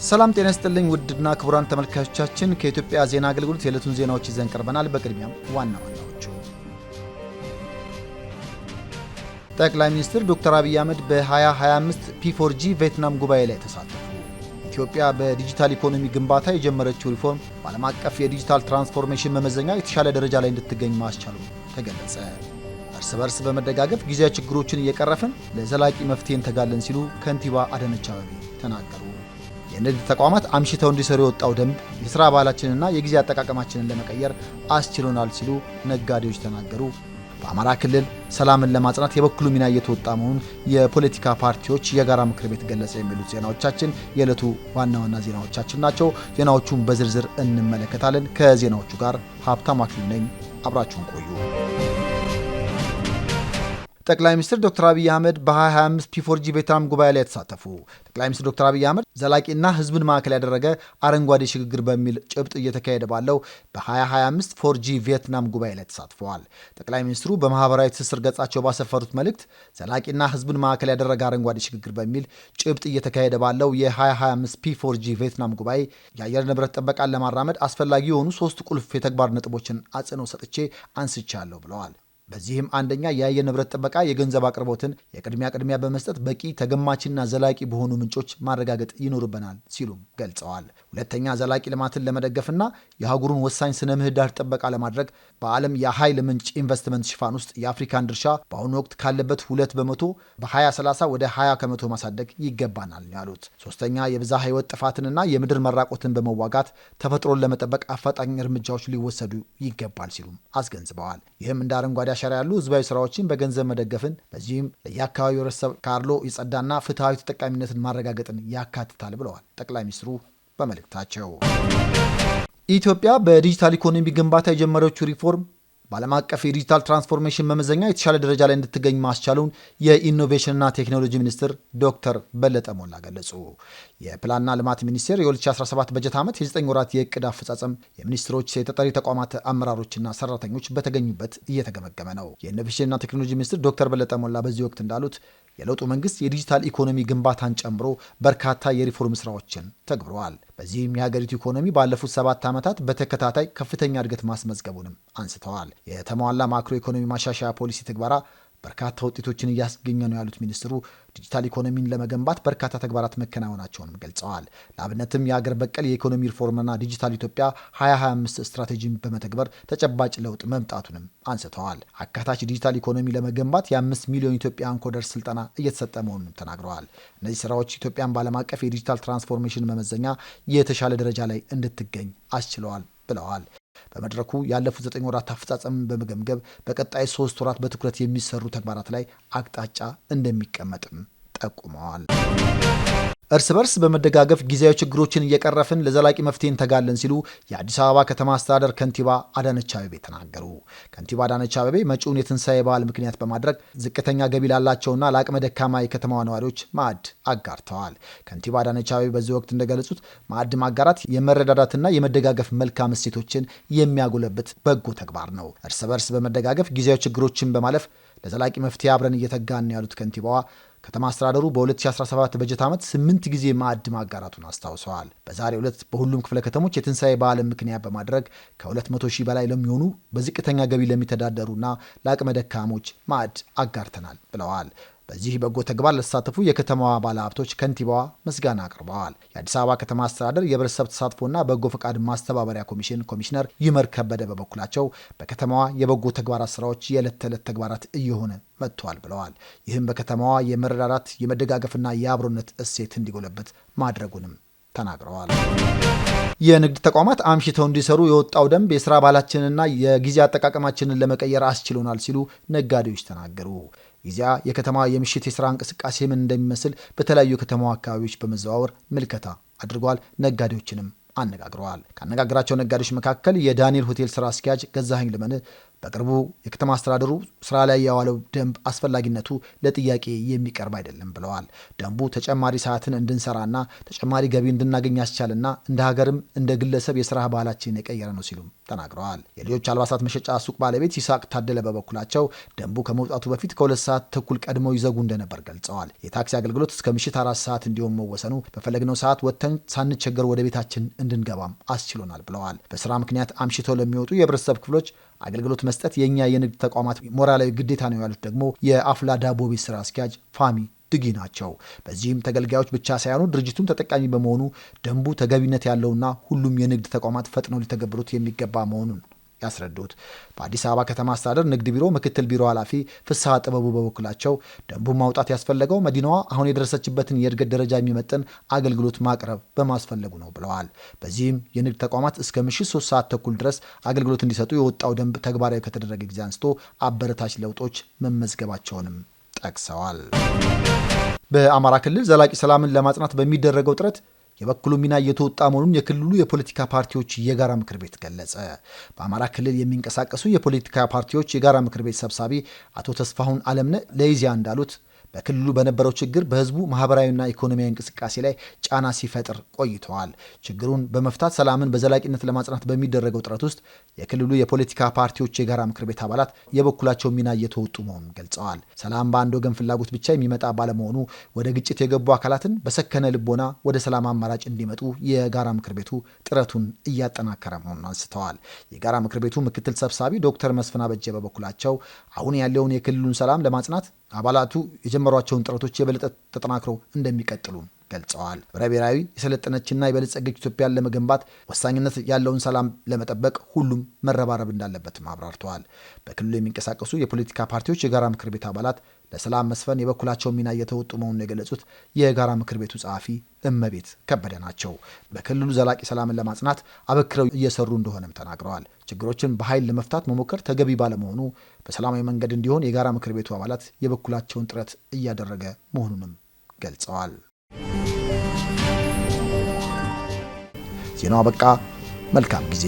ሰላም ጤና ይስጥልኝ ውድና ክቡራን ተመልካቾቻችን ከኢትዮጵያ ዜና አገልግሎት የዕለቱን ዜናዎች ይዘን ቀርበናል። በቅድሚያም ዋና ዋናዎቹ ጠቅላይ ሚኒስትር ዶክተር አብይ አህመድ በ2025 P4G ቪየትናም ጉባኤ ላይ ተሳተፉ። ኢትዮጵያ በዲጂታል ኢኮኖሚ ግንባታ የጀመረችው ሪፎርም በዓለም አቀፍ የዲጂታል ትራንስፎርሜሽን መመዘኛ የተሻለ ደረጃ ላይ እንድትገኝ ማስቻሉ ተገለጸ። እርስ በርስ በመደጋገፍ ጊዜያዊ ችግሮችን እየቀረፍን ለዘላቂ መፍትሄ እንተጋለን ሲሉ ከንቲባ አዳነች አቤቤ ተናገሩ። የንግድ ተቋማት አምሽተው እንዲሰሩ የወጣው ደንብ የሥራ ባህላችንና የጊዜ አጠቃቀማችንን ለመቀየር አስችሎናል ሲሉ ነጋዴዎች ተናገሩ። በአማራ ክልል ሰላምን ለማጽናት የበኩሉ ሚና እየተወጣ መሆኑን የፖለቲካ ፓርቲዎች የጋራ ምክር ቤት ገለጸ። የሚሉት ዜናዎቻችን የዕለቱ ዋና ዋና ዜናዎቻችን ናቸው። ዜናዎቹን በዝርዝር እንመለከታለን። ከዜናዎቹ ጋር ሀብታም አክሊሉ ነኝ። አብራችሁን ቆዩ። ጠቅላይ ሚኒስትር ዶክተር አብይ አህመድ በ2025 P4G ቪየትናም ጉባኤ ላይ ተሳተፉ። ጠቅላይ ሚኒስትር ዶክተር አብይ አህመድ ዘላቂና ሕዝብን ማዕከል ያደረገ አረንጓዴ ሽግግር በሚል ጭብጥ እየተካሄደ ባለው በ2025 4G ቪየትናም ጉባኤ ላይ ተሳትፈዋል። ጠቅላይ ሚኒስትሩ በማህበራዊ ትስስር ገጻቸው ባሰፈሩት መልእክት ዘላቂና ሕዝብን ማዕከል ያደረገ አረንጓዴ ሽግግር በሚል ጭብጥ እየተካሄደ ባለው የ2025 P4G ቪየትናም ጉባኤ የአየር ንብረት ጥበቃን ለማራመድ አስፈላጊ የሆኑ 3 ቁልፍ የተግባር ነጥቦችን አጽንኦት ሰጥቼ አንስቻለሁ ብለዋል። በዚህም አንደኛ የአየር ንብረት ጥበቃ የገንዘብ አቅርቦትን የቅድሚያ በመስጠት በቂ ተገማችና ዘላቂ በሆኑ ምንጮች ማረጋገጥ ይኖርብናል ሲሉም ገልጸዋል። ሁለተኛ ዘላቂ ልማትን ለመደገፍና የአህጉሩን ወሳኝ ስነ ምህዳር ጥበቃ ለማድረግ በዓለም የኃይል ምንጭ ኢንቨስትመንት ሽፋን ውስጥ የአፍሪካን ድርሻ በአሁኑ ወቅት ካለበት 2% በ2030 ወደ 20% ማሳደግ ይገባናል ያሉት። ሶስተኛ የብዝሃ ሕይወት ጥፋትንና የምድር መራቆትን በመዋጋት ተፈጥሮን ለመጠበቅ አፋጣኝ እርምጃዎች ሊወሰዱ ይገባል ሲሉም አስገንዝበዋል። ይህም እንደ አረንጓዴ አሻራ ያሉ ህዝባዊ ስራዎችን በገንዘብ መደገፍን በዚህም ለየአካባቢው ህብረተሰብ ካርሎ የጸዳና ፍትሐዊ ተጠቃሚነትን ማረጋገጥን ያካትታል ብለዋል ጠቅላይ ሚኒስትሩ በመልእክታቸው። ኢትዮጵያ በዲጂታል ኢኮኖሚ ግንባታ የጀመረችው ሪፎርም በዓለም አቀፍ የዲጂታል ትራንስፎርሜሽን መመዘኛ የተሻለ ደረጃ ላይ እንድትገኝ ማስቻሉን የኢኖቬሽንና ቴክኖሎጂ ሚኒስትር ዶክተር በለጠ ሞላ ገለጹ። የፕላንና ልማት ሚኒስቴር የ2017 በጀት ዓመት የ9 ወራት የእቅድ አፈጻጸም የሚኒስትሮች የተጠሪ ተቋማት አመራሮችና ሰራተኞች በተገኙበት እየተገመገመ ነው። የኢኖቬሽንና ቴክኖሎጂ ሚኒስትር ዶክተር በለጠ ሞላ በዚህ ወቅት እንዳሉት የለውጡ መንግስት የዲጂታል ኢኮኖሚ ግንባታን ጨምሮ በርካታ የሪፎርም ስራዎችን ተግብረዋል። በዚህም የሀገሪቱ ኢኮኖሚ ባለፉት 7 ዓመታት በተከታታይ ከፍተኛ እድገት ማስመዝገቡንም አንስተዋል። የተሟላ ማክሮ ኢኮኖሚ ማሻሻያ ፖሊሲ ትግበራ በርካታ ውጤቶችን እያስገኘ ነው ያሉት ሚኒስትሩ ዲጂታል ኢኮኖሚን ለመገንባት በርካታ ተግባራት መከናወናቸውንም ገልጸዋል። ለአብነትም የአገር በቀል የኢኮኖሚ ሪፎርምና ዲጂታል ኢትዮጵያ 2025 ስትራቴጂን በመተግበር ተጨባጭ ለውጥ መምጣቱንም አንስተዋል። አካታች ዲጂታል ኢኮኖሚ ለመገንባት የ5 ሚሊዮን ኢትዮጵያውያን ኮደርስ ስልጠና እየተሰጠ መሆኑንም ተናግረዋል። እነዚህ ስራዎች ኢትዮጵያን በዓለም አቀፍ የዲጂታል ትራንስፎርሜሽን መመዘኛ የተሻለ ደረጃ ላይ እንድትገኝ አስችለዋል ብለዋል። በመድረኩ ያለፉት 9 ወራት አፈጻጸምን በመገምገም በቀጣይ 3 ወራት በትኩረት የሚሰሩ ተግባራት ላይ አቅጣጫ እንደሚቀመጥም ጠቁመዋል። እርስ በርስ በመደጋገፍ ጊዜያዊ ችግሮችን እየቀረፍን ለዘላቂ መፍትሄ እንተጋለን ሲሉ የአዲስ አበባ ከተማ አስተዳደር ከንቲባ አዳነች አቤቤ ተናገሩ። ከንቲባ አዳነች አቤቤ መጪውን የትንሣኤ በዓል ምክንያት በማድረግ ዝቅተኛ ገቢ ላላቸውና ለአቅመ ደካማ የከተማዋ ነዋሪዎች ማዕድ አጋርተዋል። ከንቲባ አዳነች አቤቤ በዚህ ወቅት እንደገለጹት ማዕድ ማጋራት የመረዳዳትና የመደጋገፍ መልካም እሴቶችን የሚያጎለብት በጎ ተግባር ነው። እርስ በርስ በመደጋገፍ ጊዜያዊ ችግሮችን በማለፍ ለዘላቂ መፍትሄ አብረን እየተጋን ያሉት ከንቲባዋ ከተማ አስተዳደሩ በ2017 በጀት ዓመት 8 ጊዜ ማዕድ ማጋራቱን አስታውሰዋል። በዛሬው ዕለት በሁሉም ክፍለ ከተሞች የትንሣኤ በዓልን ምክንያት በማድረግ ከ200 ሺህ በላይ ለሚሆኑ በዝቅተኛ ገቢ ለሚተዳደሩና ለአቅመ ደካሞች ማዕድ አጋርተናል ብለዋል። በዚህ በጎ ተግባር ለተሳተፉ የከተማዋ ባለሀብቶች ከንቲባዋ ምስጋና አቅርበዋል። የአዲስ አበባ ከተማ አስተዳደር የህብረተሰብ ተሳትፎና በጎ ፈቃድ ማስተባበሪያ ኮሚሽን ኮሚሽነር ይመር ከበደ በበኩላቸው በከተማዋ የበጎ ተግባራት ስራዎች የዕለት ተዕለት ተግባራት እየሆነ መጥቷል ብለዋል። ይህም በከተማዋ የመረዳዳት የመደጋገፍና የአብሮነት እሴት እንዲጎለበት ማድረጉንም ተናግረዋል። የንግድ ተቋማት አምሽተው እንዲሰሩ የወጣው ደንብ የሥራ ባህላችንና የጊዜ አጠቃቀማችንን ለመቀየር አስችሎናል ሲሉ ነጋዴዎች ተናገሩ። ጊዜያ የከተማ የምሽት የሥራ እንቅስቃሴ ምን እንደሚመስል በተለያዩ የከተማዋ አካባቢዎች በመዘዋወር ምልከታ አድርገዋል። ነጋዴዎችንም አነጋግረዋል። ካነጋገራቸው ነጋዴዎች መካከል የዳንኤል ሆቴል ስራ አስኪያጅ ገዛኸኝ ልመን በቅርቡ የከተማ አስተዳደሩ ስራ ላይ ያዋለው ደንብ አስፈላጊነቱ ለጥያቄ የሚቀርብ አይደለም ብለዋል። ደንቡ ተጨማሪ ሰዓትን እንድንሰራና ተጨማሪ ገቢ እንድናገኝ ያስቻልና እንደ ሀገርም እንደ ግለሰብ የስራ ባህላችንን የቀየረ ነው ሲሉም ተናግረዋል። የልጆች አልባሳት መሸጫ ሱቅ ባለቤት ይስሐቅ ታደለ በበኩላቸው ደንቡ ከመውጣቱ በፊት ከ2 ሰዓት ተኩል ቀድመው ይዘጉ እንደነበር ገልጸዋል። የታክሲ አገልግሎት እስከ ምሽት 4 ሰዓት እንዲሆን መወሰኑ በፈለግነው ሰዓት ወጥተን ሳንቸገር ወደ ቤታችን እንድንገባም አስችሎናል ብለዋል። በስራ ምክንያት አምሽተው ለሚወጡ የህብረተሰብ ክፍሎች አገልግሎት መስጠት የእኛ የንግድ ተቋማት ሞራላዊ ግዴታ ነው ያሉት ደግሞ የአፍላ ዳቦ ቤት ስራ አስኪያጅ ፋሚ ድጊ ናቸው። በዚህም ተገልጋዮች ብቻ ሳይሆኑ ድርጅቱም ተጠቃሚ በመሆኑ ደንቡ ተገቢነት ያለውና ሁሉም የንግድ ተቋማት ፈጥነው ሊተገብሩት የሚገባ መሆኑን ያስረዱት በአዲስ አበባ ከተማ አስተዳደር ንግድ ቢሮ ምክትል ቢሮ ኃላፊ ፍስሐ ጥበቡ በበኩላቸው ደንቡን ማውጣት ያስፈለገው መዲናዋ አሁን የደረሰችበትን የእድገት ደረጃ የሚመጥን አገልግሎት ማቅረብ በማስፈለጉ ነው ብለዋል። በዚህም የንግድ ተቋማት እስከ ምሽት 3 ሰዓት ተኩል ድረስ አገልግሎት እንዲሰጡ የወጣው ደንብ ተግባራዊ ከተደረገ ጊዜ አንስቶ አበረታች ለውጦች መመዝገባቸውንም ጠቅሰዋል። በአማራ ክልል ዘላቂ ሰላምን ለማጽናት በሚደረገው ጥረት የበኩሉ ሚና እየተወጣ መሆኑን የክልሉ የፖለቲካ ፓርቲዎች የጋራ ምክር ቤት ገለጸ። በአማራ ክልል የሚንቀሳቀሱ የፖለቲካ ፓርቲዎች የጋራ ምክር ቤት ሰብሳቢ አቶ ተስፋሁን አለምነ ለኢዜአ እንዳሉት በክልሉ በነበረው ችግር በህዝቡ ማህበራዊና ኢኮኖሚያዊ እንቅስቃሴ ላይ ጫና ሲፈጥር ቆይተዋል። ችግሩን በመፍታት ሰላምን በዘላቂነት ለማጽናት በሚደረገው ጥረት ውስጥ የክልሉ የፖለቲካ ፓርቲዎች የጋራ ምክር ቤት አባላት የበኩላቸው ሚና እየተወጡ መሆኑን ገልጸዋል። ሰላም በአንድ ወገን ፍላጎት ብቻ የሚመጣ ባለመሆኑ ወደ ግጭት የገቡ አካላትን በሰከነ ልቦና ወደ ሰላም አማራጭ እንዲመጡ የጋራ ምክር ቤቱ ጥረቱን እያጠናከረ መሆኑን አንስተዋል። የጋራ ምክር ቤቱ ምክትል ሰብሳቢ ዶክተር መስፍን አበጀ በበኩላቸው አሁን ያለውን የክልሉን ሰላም ለማጽናት አባላቱ የጀመሯቸውን ጥረቶች የበለጠ ተጠናክረው እንደሚቀጥሉ ገልጸዋል። ብሔራዊ የሰለጠነችና የበለጸገች ኢትዮጵያን ለመገንባት ወሳኝነት ያለውን ሰላም ለመጠበቅ ሁሉም መረባረብ እንዳለበትም አብራርተዋል። በክልሉ የሚንቀሳቀሱ የፖለቲካ ፓርቲዎች የጋራ ምክር ቤት አባላት ለሰላም መስፈን የበኩላቸው ሚና እየተወጡ መሆኑን የገለጹት የጋራ ምክር ቤቱ ጸሐፊ እመቤት ከበደ ናቸው። በክልሉ ዘላቂ ሰላምን ለማጽናት አበክረው እየሰሩ እንደሆነም ተናግረዋል። ችግሮችን በኃይል ለመፍታት መሞከር ተገቢ ባለመሆኑ በሰላማዊ መንገድ እንዲሆን የጋራ ምክር ቤቱ አባላት የበኩላቸውን ጥረት እያደረገ መሆኑንም ገልጸዋል። ዜናው አበቃ። መልካም ጊዜ